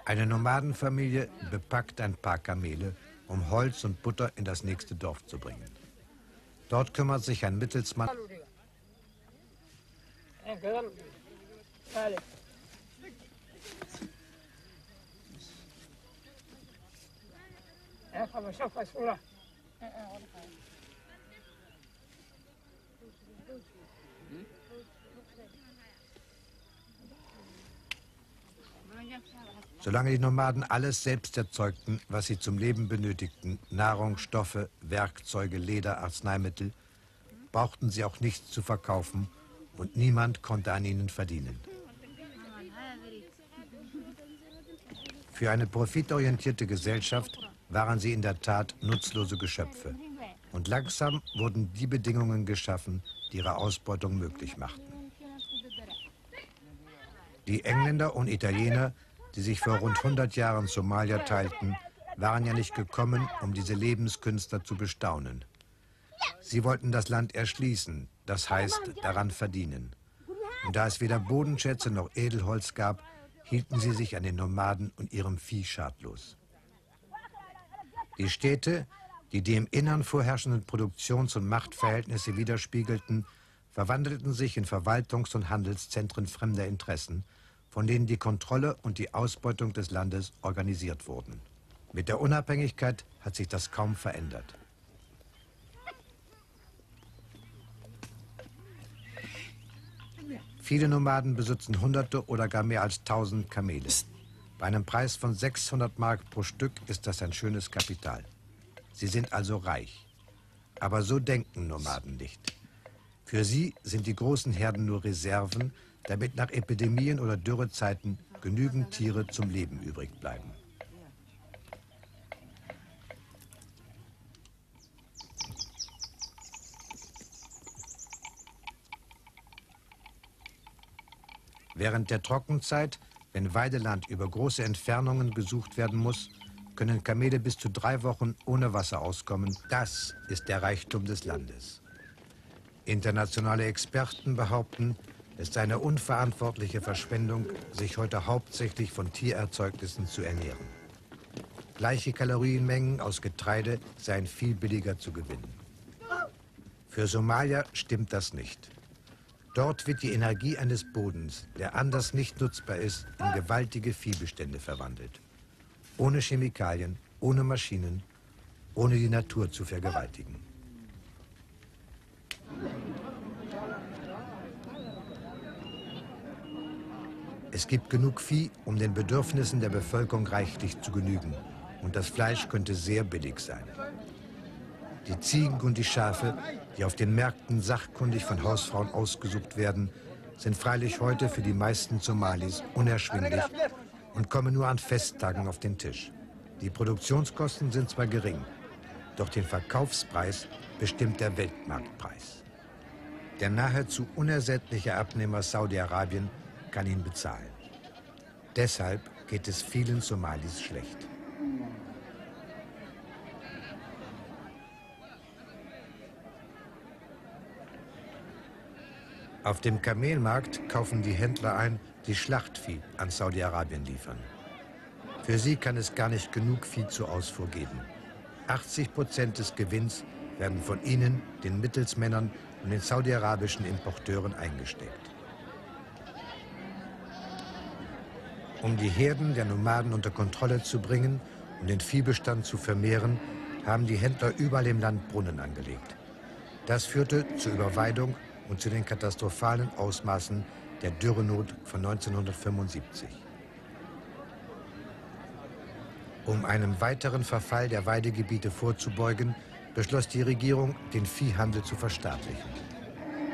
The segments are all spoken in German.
Eine Nomadenfamilie bepackt ein paar Kamele, um Holz und Butter in das nächste Dorf zu bringen. Dort kümmert sich ein Mittelsmann Solange die Nomaden alles selbst erzeugten, was sie zum Leben benötigten, Nahrung, Stoffe, Werkzeuge, Leder, Arzneimittel, brauchten sie auch nichts zu verkaufen und niemand konnte an ihnen verdienen. Für eine profitorientierte Gesellschaft waren sie in der Tat nutzlose Geschöpfe. Und langsam wurden die Bedingungen geschaffen, die ihre Ausbeutung möglich machten. Die Engländer und Italiener, die sich vor rund 100 Jahren Somalia teilten, waren ja nicht gekommen, um diese Lebenskünstler zu bestaunen. Sie wollten das Land erschließen, das heißt daran verdienen. Und da es weder Bodenschätze noch Edelholz gab, hielten sie sich an den Nomaden und ihrem Vieh schadlos. Die Städte, die im Innern vorherrschenden Produktions- und Machtverhältnisse widerspiegelten, verwandelten sich in Verwaltungs- und Handelszentren fremder Interessen, von denen die Kontrolle und die Ausbeutung des Landes organisiert wurden. Mit der Unabhängigkeit hat sich das kaum verändert. Viele Nomaden besitzen Hunderte oder gar mehr als 1000 Kamele. Bei einem Preis von 600 Mark pro Stück ist das ein schönes Kapital. Sie sind also reich. Aber so denken Nomaden nicht. Für sie sind die großen Herden nur Reserven, damit nach Epidemien oder Dürrezeiten genügend Tiere zum Leben übrig bleiben. Während der Trockenzeit, wenn Weideland über große Entfernungen besucht werden muss, können Kamele bis zu 3 Wochen ohne Wasser auskommen. Das ist der Reichtum des Landes. Internationale Experten behaupten, es sei eine unverantwortliche Verschwendung, sich heute hauptsächlich von Tiererzeugnissen zu ernähren. Gleiche Kalorienmengen aus Getreide seien viel billiger zu gewinnen. Für Somalia stimmt das nicht. Dort wird die Energie eines Bodens, der anders nicht nutzbar ist, in gewaltige Viehbestände verwandelt. Ohne Chemikalien, ohne Maschinen, ohne die Natur zu vergewaltigen. Es gibt genug Vieh, um den Bedürfnissen der Bevölkerung reichlich zu genügen. Und das Fleisch könnte sehr billig sein. Die Ziegen und die Schafe, die auf den Märkten sachkundig von Hausfrauen ausgesucht werden, sind freilich heute für die meisten Somalis unerschwinglich und kommen nur an Festtagen auf den Tisch. Die Produktionskosten sind zwar gering, doch den Verkaufspreis bestimmt der Weltmarktpreis. Der nahezu unersättliche Abnehmer Saudi-Arabien kann ihn bezahlen. Deshalb geht es vielen Somalis schlecht. Auf dem Kamelmarkt kaufen die Händler ein, die Schlachtvieh an Saudi-Arabien liefern. Für sie kann es gar nicht genug Vieh zur Ausfuhr geben. 80% des Gewinns werden von ihnen, den Mittelsmännern und den saudi-arabischen Importeuren eingesteckt. Um die Herden der Nomaden unter Kontrolle zu bringen und den Viehbestand zu vermehren, haben die Händler überall im Land Brunnen angelegt. Das führte zur Überweidung und zu den katastrophalen Ausmaßen der Dürrenot von 1975. Um einem weiteren Verfall der Weidegebiete vorzubeugen, beschloss die Regierung, den Viehhandel zu verstaatlichen.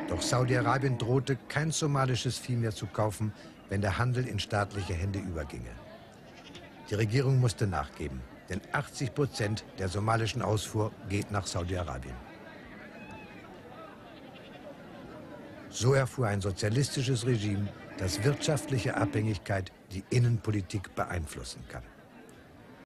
Doch Saudi-Arabien drohte, kein somalisches Vieh mehr zu kaufen, wenn der Handel in staatliche Hände überginge. Die Regierung musste nachgeben, denn 80% der somalischen Ausfuhr geht nach Saudi-Arabien. So erfuhr ein sozialistisches Regime, dass wirtschaftliche Abhängigkeit die Innenpolitik beeinflussen kann.